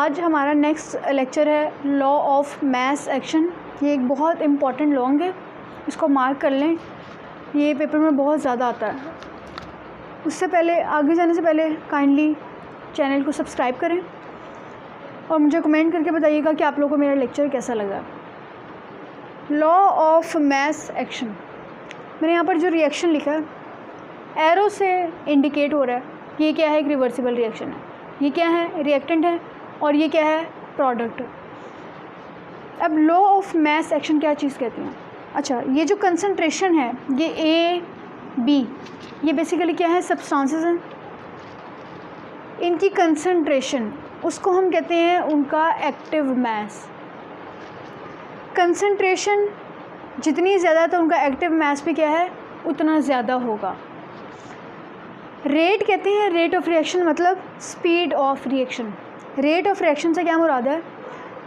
आज हमारा next lecture है लॉ ऑफ मास एक्शन। ये एक बहुत इम्पॉर्टेंट लॉन्ग है, इसको मार्क कर लें, ये पेपर में बहुत ज़्यादा आता है। उससे पहले आगे जाने से पहले काइंडली चैनल को सब्सक्राइब करें और मुझे कमेंट करके बताइएगा कि आप लोगों को मेरा लेक्चर कैसा लगा। लॉ ऑफ मास एक्शन, मैंने यहाँ पर जो रिएक्शन लिखा है एरो से इंडिकेट हो रहा है, ये क्या है, एक रिवर्सिबल रिएक्शन है। ये क्या है, रिएक्टेंट है, और ये क्या है, प्रोडक्ट। अब लॉ ऑफ मास एक्शन क्या चीज़ कहती हैं? अच्छा, ये जो कंसंट्रेशन है, ये ए बी, ये बेसिकली क्या है, सब्सटेंसेस हैं। इनकी कंसंट्रेशन, उसको हम कहते हैं उनका एक्टिव मास। कंसंट्रेशन जितनी ज़्यादा तो उनका एक्टिव मास भी क्या है, उतना ज़्यादा होगा। रेट कहते हैं, रेट ऑफ रिएक्शन मतलब speed of reaction. Rate of reaction से क्या मुराद है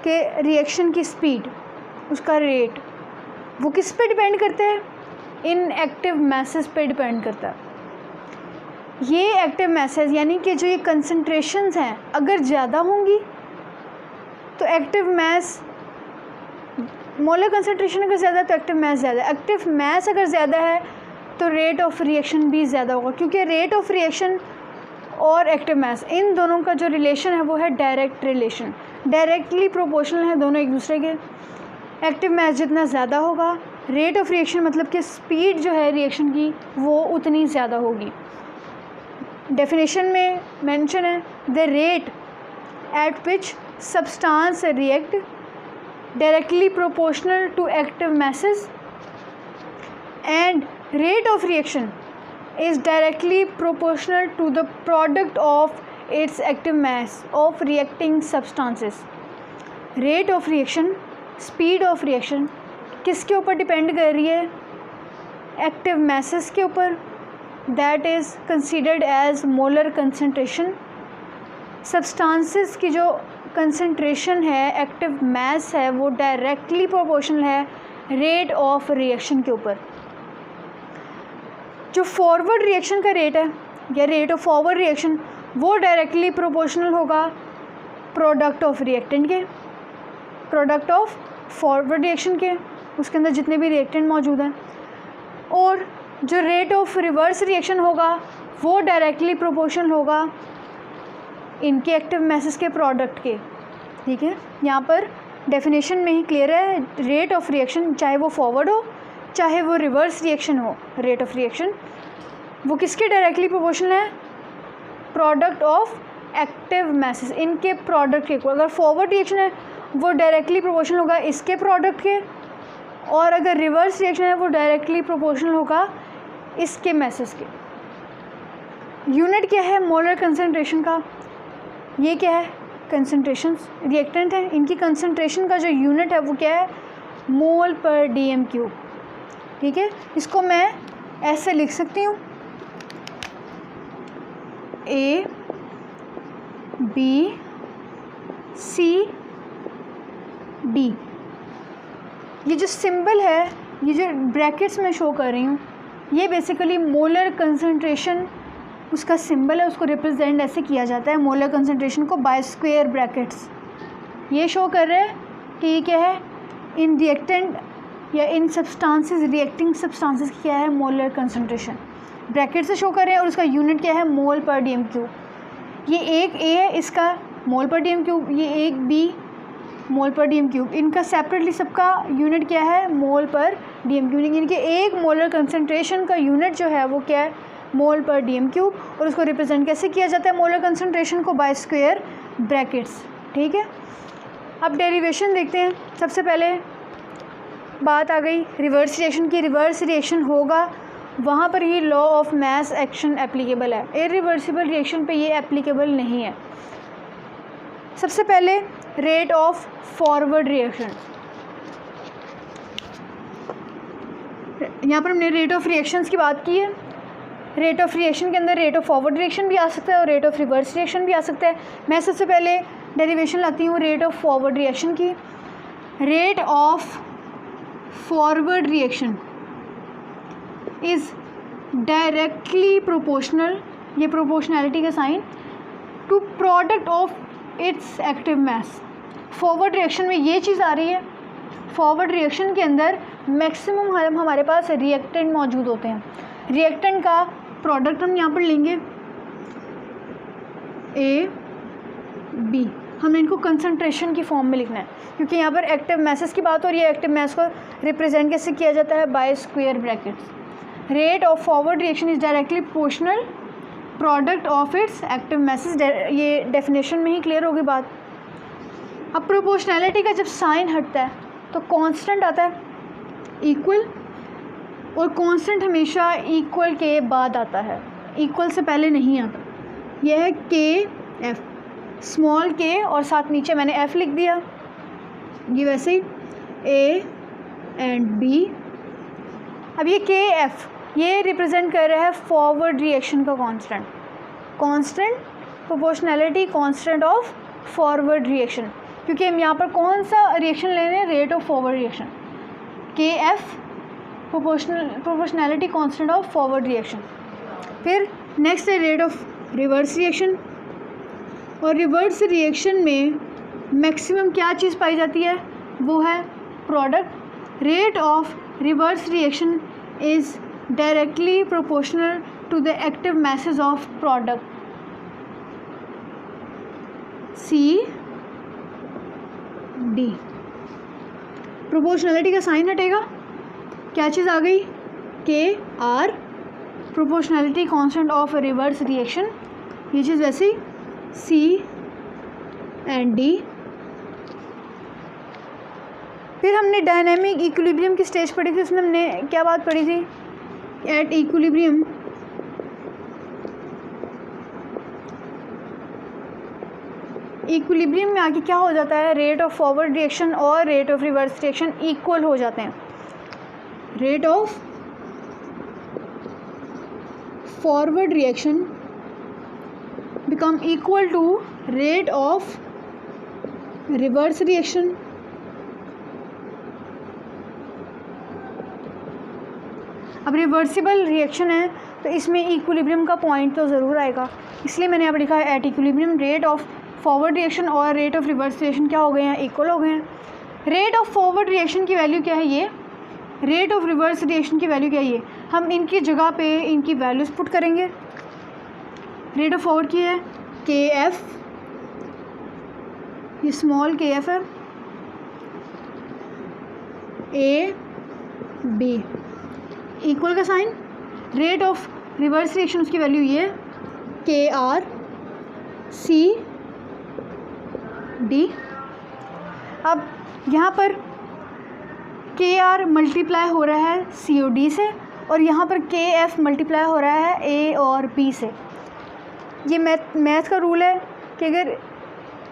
कि रिएक्शन की स्पीड, उसका रेट, वो किस पे डिपेंड करते हैं, इन एक्टिव मैसेज पे डिपेंड करता है। ये एक्टिव मैसेज यानी कि जो ये कंसंट्रेशंस हैं अगर ज़्यादा होंगी तो एक्टिव मैस, मोलर कंसंट्रेशन अगर ज़्यादा है तो एक्टिव मैस ज़्यादा है, एक्टिव मैस अगर ज़्यादा है तो रेट ऑफ रिएक्शन भी ज़्यादा होगा, क्योंकि रेट ऑफ रिएक्शन और एक्टिव मैस इन दोनों का जो रिलेशन है वो है डायरेक्ट रिलेशन, डायरेक्टली प्रोपोर्शनल है दोनों एक दूसरे के। एक्टिव मैस जितना ज़्यादा होगा, रेट ऑफ रिएक्शन मतलब कि स्पीड जो है रिएक्शन की वो उतनी ज़्यादा होगी। डेफिनेशन में मेंशन है the rate at which substance react directly proportional to active masses and rate of reaction is directly proportional to the product of its active mass of reacting substances. Rate of reaction, speed of reaction किसके ऊपर depend कर रही है, active masses के ऊपर, that is considered as molar concentration. Substances की जो concentration है, एक्टिव मैस है, वो डायरेक्टली प्रोपोर्शनल है रेट ऑफ रिएक्शन के ऊपर। जो फॉरवर्ड रिएक्शन का रेट है या रेट ऑफ फॉरवर्ड रिएक्शन, वो डायरेक्टली प्रोपोर्शनल होगा प्रोडक्ट ऑफ रिएक्टेंट के, प्रोडक्ट ऑफ फॉरवर्ड रिएक्शन के, उसके अंदर जितने भी रिएक्टेंट मौजूद हैं। और जो रेट ऑफ रिवर्स रिएक्शन होगा वो डायरेक्टली प्रोपोर्शनल होगा इनके एक्टिव मैसेज के प्रोडक्ट के। ठीक है, यहाँ पर डेफिनेशन में ही क्लियर है, रेट ऑफ रिएक्शन चाहे वो फॉरवर्ड हो चाहे वो रिवर्स रिएक्शन हो, रेट ऑफ रिएक्शन वो किसके डायरेक्टली प्रोपोर्शनल है, प्रोडक्ट ऑफ एक्टिव मैसेज, इनके प्रोडक्ट के। अगर फॉरवर्ड रिएक्शन है वो डायरेक्टली प्रोपोर्शनल होगा इसके प्रोडक्ट के, और अगर रिवर्स रिएक्शन है वो डायरेक्टली प्रोपोर्शनल होगा इसके मैसेज के। यूनिट क्या है मोलर कंसंट्रेशन का, ये क्या है, कंसंट्रेशन, रिएक्टेंट है, इनकी कंसंट्रेशन का जो यूनिट है वो क्या है, मोल पर डीएम क्यूब। ठीक है, इसको मैं ऐसे लिख सकती हूँ, ए बी सी डी। ये जो सिंबल है, ये जो ब्रैकेट्स में शो कर रही हूँ, ये बेसिकली मोलर कंसंट्रेशन उसका सिंबल है, उसको रिप्रेजेंट ऐसे किया जाता है मोलर कंसंट्रेशन को बाय स्क्वायर ब्रैकेट्स। ये शो कर रहे हैं कि ये क्या है, इन रिएक्टेंट या इन सब्सटेंसेस, रिएक्टिंग सब्सटेंसेस की क्या है, मोलर कंसंट्रेशन ब्रैकेट से शो कर रहे हैं, और उसका यूनिट क्या है, मोल पर डीएम क्यूब। ये एक ए है, इसका मोल पर डीएम क्यूब, ये एक बी मोल पर डीएम क्यूब, इनका सेपरेटली सबका यूनिट क्या है, मोल पर डीएम क्यूब। इनके एक मोलर कंसंट्रेशन का यूनिट जो है वो क्या है, मोल पर डीएम क्यूब, और उसको रिप्रेजेंट कैसे किया जाता है, मोलर कंसंट्रेशन को बाय स्क्वायर ब्रैकेट्स। ठीक है, अब डेरिवेशन देखते हैं। सबसे पहले बात आ गई रिवर्स रिएक्शन की। रिवर्स रिएक्शन होगा वहाँ पर ही law of mass action applicable है, इरिवर्सिबल रिएक्शन पे ये एप्लीकेबल नहीं है। सबसे पहले रेट ऑफ फॉरवर्ड रिएक्शन, यहाँ पर हमने रेट ऑफ रिएक्शंस की बात की है। रेट ऑफ रिएक्शन के अंदर रेट ऑफ फॉरवर्ड रिएक्शन भी आ सकता है और रेट ऑफ रिवर्स रिएक्शन भी आ सकता है। मैं सबसे पहले डेरिवेशन लाती हूँ रेट ऑफ फॉरवर्ड रिएक्शन की। Rate of forward reaction is directly proportional, ये प्रोपोर्शनैलिटी का sign, to product of its active mass. Forward reaction में ये चीज़ आ रही है, फॉरवर्ड रिएक्शन के अंदर मैक्सिमम हमारे पास रिएक्टेंट मौजूद होते हैं। रिएक्टेंट का प्रोडक्ट हम यहाँ पर लेंगे ए बी, हमें इनको कंसंट्रेशन की फॉर्म में लिखना है क्योंकि यहाँ पर एक्टिव मैसेस की बात हो रही है। एक्टिव मैस को रिप्रेजेंट कैसे किया जाता है? By square brackets. Rate of forward reaction is directly proportional product of its active masses. ये डेफिनेशन में ही क्लियर होगी बात। अब प्रोपोर्शनैलिटी का जब साइन हटता है तो कांस्टेंट आता है इक्वल, और कांस्टेंट हमेशा इक्वल के बाद आता है, इक्वल से पहले नहीं आता। यह है के एफ, स्मॉल के और साथ नीचे मैंने एफ लिख दिया। ये वैसे ही ए एंड बी। अब ये के एफ ये रिप्रेजेंट कर रहा है फॉरवर्ड रिएक्शन का constant, constant proportionality constant of forward reaction, क्योंकि हम यहाँ पर कौन सा रिएक्शन ले रहे हैं? Rate of forward reaction. K F proportionality constant of forward reaction. फिर नेक्स्ट है रेट ऑफ रिवर्स रिएक्शन, और रिवर्स रिएक्शन में मैक्सिमम क्या चीज़ पाई जाती है? वो है product. Rate of reverse reaction is directly proportional to the active message of product C D. Proportionality का साइन हटेगा, क्या चीज़ आ गई? K R, proportionality constant of reverse reaction, ये चीज़ वैसे ही सी एंड डी। फिर हमने डायनेमिक इक्विलिब्रियम की स्टेज पढ़ी थी, उसमें हमने क्या बात पढ़ी थी? एट इक्विलिब्रियम इक्विलिब्रियम में आके क्या हो जाता है? रेट ऑफ फॉरवर्ड रिएक्शन और rate of reverse reaction equal हो जाते हैं। Rate of forward reaction become equal to rate of reverse reaction. अब रिवर्सिबल रिएक्शन है तो इसमें इक्विलिब्रियम का पॉइंट तो ज़रूर आएगा, इसलिए मैंने यहाँ पर लिखा है at equilibrium rate of forward reaction और रेट ऑफ रिवर्स रिएक्शन क्या हो गए हैं? इक्वल हो गए हैं। रेट ऑफ फॉरवर्ड रिएक्शन की वैल्यू क्या है? ये। रेट ऑफ रिवर्स रिएक्शन की वैल्यू क्या है? ये। हम इनकी जगह पे इनकी वैल्यूज़ पुट करेंगे। रेट ऑफ फॉरवर्ड की है के एफ, ये स्मॉल के एफ है, ए बी, इक्वल का sign. Rate of reverse reaction उसकी वैल्यू ये के आर सी डी। अब यहाँ पर के आर मल्टीप्लाई हो रहा है सी और डी से, और यहाँ पर के एफ मल्टीप्लाई हो रहा है ए और बी से। ये मैथ का रूल है कि अगर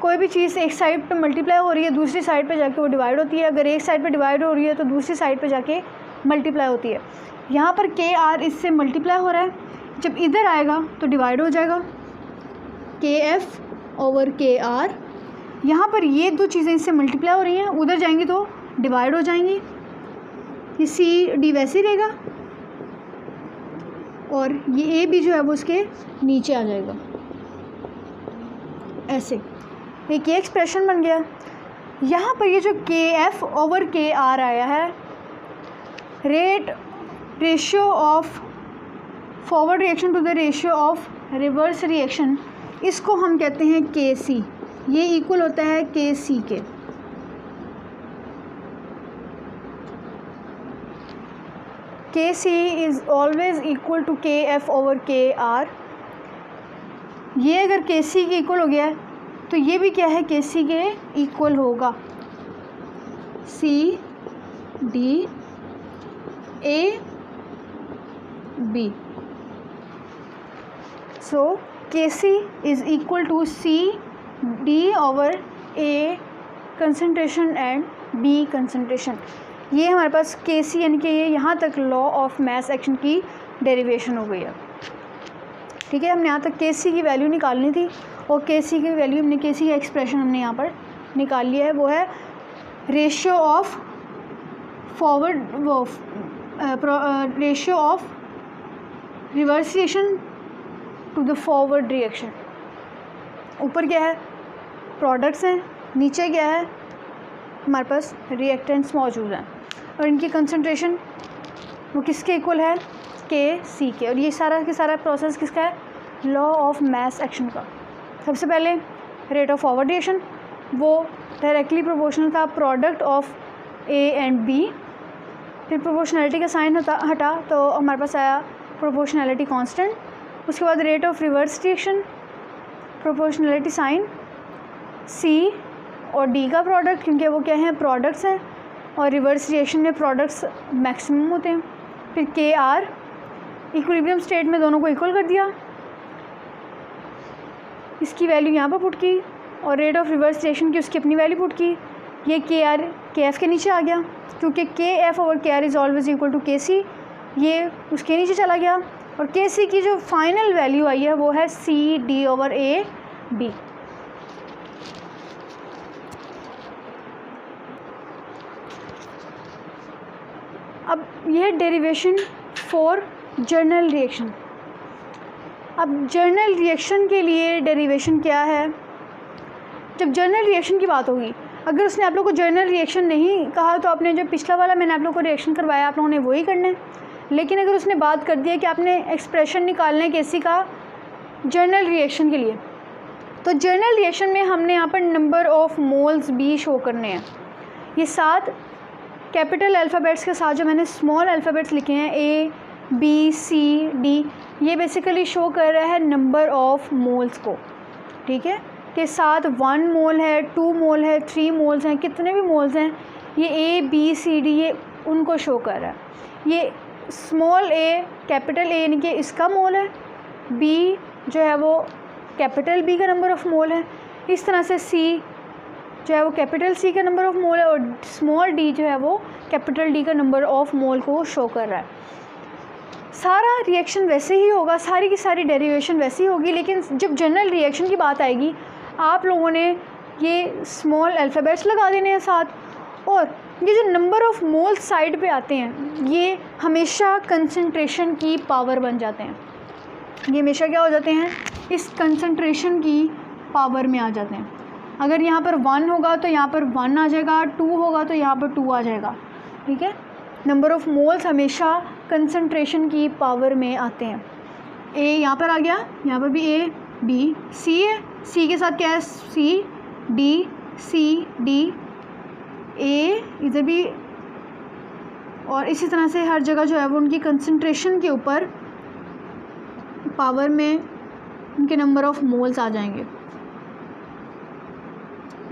कोई भी चीज़ एक साइड पे मल्टीप्लाई हो रही है दूसरी साइड पे जाके वो डिवाइड होती है, अगर एक साइड पे डिवाइड हो रही है तो दूसरी साइड पे जाके मल्टीप्लाई होती है। यहाँ पर के आर इससे मल्टीप्लाई हो रहा है, जब इधर आएगा तो डिवाइड हो जाएगा के एफ ओवर के आर। यहाँ पर ये दो चीज़ें इससे मल्टीप्लाई हो रही हैं, उधर जाएंगी तो डिवाइड हो जाएंगी। ये सी डी वैसे ही रहेगा और ये ए बी जो है वो उसके नीचे आ जाएगा ऐसे। एक ये एक्सप्रेशन बन गया। यहाँ पर ये जो के एफ ओवर के आर आया है, ratio of forward reaction to the ratio of reverse reaction, इसको हम कहते हैं के सी। ये इक्वल होता है के सी के। के C is always equal to के एफ ओवर के आर। ये अगर के सी के इक्वल हो गया है तो ये भी क्या है? के सी के इक्वल होगा। C D A B. So K C is equal to C D over A concentration and B concentration. ये हमारे पास के सी यानी कि ये यहाँ तक लॉ ऑफ मास एक्शन की डेरिवेशन हो गई है। ठीक है, हमने यहाँ तक के सी की वैल्यू निकालनी थी और के सी की वैल्यू हमने के सी का एक्सप्रेशन हमने यहाँ पर निकाल लिया है। वो है ratio of forward ratio of reverse reaction to the forward reaction. ऊपर क्या है? प्रोडक्ट्स हैं, नीचे क्या है हमारे पास रिएक्टेंट्स मौजूद हैं और इनकी कंसंट्रेशन वो किसके इक्वल है, Kc के। और ये सारा के सारा प्रोसेस किसका है, लॉ ऑफ मास एक्शन का। सबसे पहले रेट ऑफ फॉरवर्ड रिएक्शन, वो डायरेक्टली प्रोपोर्शनल था product of A and B। फिर प्रोपोर्शनैलिटी का साइन हटा तो हमारे पास आया प्रोपोर्शनैलिटी कांस्टेंट। उसके बाद rate of reverse reaction, proportionality sign C और D का प्रोडक्ट, क्योंकि वो क्या हैं, प्रोडक्ट्स हैं और रिवर्स रिएक्शन में प्रोडक्ट्स मैक्सिमम होते हैं। फिर KR, इक्विलिब्रियम स्टेट में दोनों को इक्वल कर दिया, इसकी वैल्यू यहाँ पर पुट की और रेट ऑफ रिवर्स रिएक्शन की उसकी अपनी वैल्यू पुट की। ये KR KF के नीचे आ गया क्योंकि KF over KR is always equal to KC, ये उसके नीचे चला गया और KC की जो फाइनल वैल्यू आई है वो है CD ओवर AB। अब यह डेरिवेशन फॉर जर्नल रिएक्शन। अब जर्नल रिएक्शन के लिए डेरिवेशन क्या है, जब जर्नल रिएक्शन की बात होगी, अगर उसने आप लोग को जर्नल रिएक्शन नहीं कहा तो आपने जो पिछला वाला मैंने आप लोग को रिएक्शन करवाया आप लोगों ने वही करना है। लेकिन अगर उसने बात कर दिया कि आपने एक्सप्रेशन निकालना है किसी का जर्नल रिएक्शन के लिए, तो जर्नल रिएक्शन में हमने यहाँ पर नंबर ऑफ़ मोल्स भी शो करने हैं। ये 7 कैपिटल अल्फ़ाबेट्स के साथ जो मैंने स्मॉल अल्फ़ाबेट्स लिखे हैं A B C D, ये बेसिकली शो कर रहा है नंबर ऑफ़ मोल्स को। ठीक है, के साथ 1 मोल है, 2 मोल है, 3 मोल्स हैं, कितने भी मोल्स हैं, ये A B C D ये उनको शो कर रहा है। ये स्मॉल a कैपिटल A यानी कि इसका मोल है, B जो है वो कैपिटल B का नंबर ऑफ़ मोल है, इस तरह से C जो है वो कैपिटल C का नंबर ऑफ़ मोल है और स्मॉल d जो है वो कैपिटल D का नंबर ऑफ़ मोल को शो कर रहा है। सारा रिएक्शन वैसे ही होगा, सारी की सारी डेरिवेशन वैसे ही होगी, लेकिन जब जनरल रिएक्शन की बात आएगी आप लोगों ने ये स्मॉल अल्फ़ाबेट्स लगा देने हैं साथ, और ये जो नंबर ऑफ़ मोल्स साइड पे आते हैं ये हमेशा कंसंट्रेशन की पावर बन जाते हैं। ये हमेशा क्या हो जाते हैं, इस कंसंट्रेशन की पावर में आ जाते हैं। अगर यहाँ पर 1 होगा तो यहाँ पर 1 आ जाएगा, 2 होगा तो यहाँ पर 2 आ जाएगा। ठीक है, नंबर ऑफ़ मोल्स हमेशा कंसंट्रेशन की पावर में आते हैं। A यहाँ पर आ गया, यहाँ पर भी A B C है, C के साथ क्या है C D C D A इधर भी, और इसी तरह से हर जगह जो है वो उनकी कंसंट्रेशन के ऊपर पावर में उनके नंबर ऑफ़ मोल्स आ जाएंगे।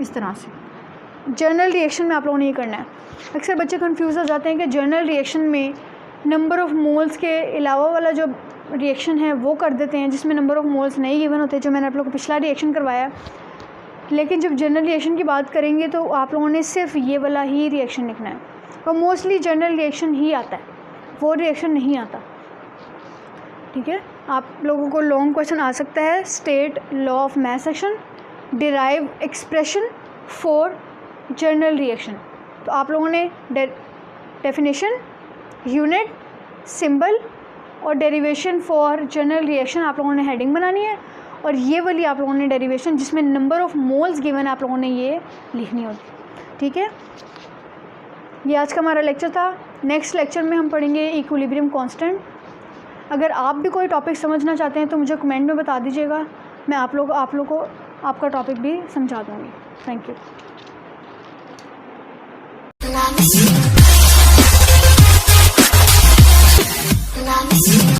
इस तरह से जर्नल रिएक्शन में आप लोगों ने ये करना है। अक्सर बच्चे कंफ्यूज हो जाते हैं कि जर्नल रिएक्शन में नंबर ऑफ़ मोल्स के अलावा वाला जो रिएक्शन है वो कर देते हैं जिसमें नंबर ऑफ़ मोल्स नहीं गिवन होते, जो मैंने आप लोगों को पिछला रिएक्शन करवाया। लेकिन जब जर्नल रिएक्शन की बात करेंगे तो आप लोगों ने सिर्फ ये वाला ही रिएक्शन लिखना है, और मोस्टली जर्नल रिएक्शन ही आता है, वो रिएक्शन नहीं आता। ठीक है, आप लोगों को लॉन्ग क्वेश्चन आ सकता है, state law of mass action, derive expression for journal reaction. तो आप लोगों ने डेफिनेशन, यूनिट, सिंबल और डेरिवेशन फॉर जर्नल रिएक्शन आप लोगों ने हेडिंग बनानी है, और ये वाली आप लोगों ने डेरिवेशन जिसमें नंबर ऑफ़ मोल्स गिवन आप लोगों ने ये लिखनी होगी। ठीक है, ये आज का हमारा लेक्चर था। नेक्स्ट लेक्चर में हम पढ़ेंगे इक्विलिब्रियम कांस्टेंट। अगर आप भी कोई टॉपिक समझना चाहते हैं तो मुझे कमेंट में बता दीजिएगा, मैं आप लोग को आपका टॉपिक भी समझा दूँगी। Thank you.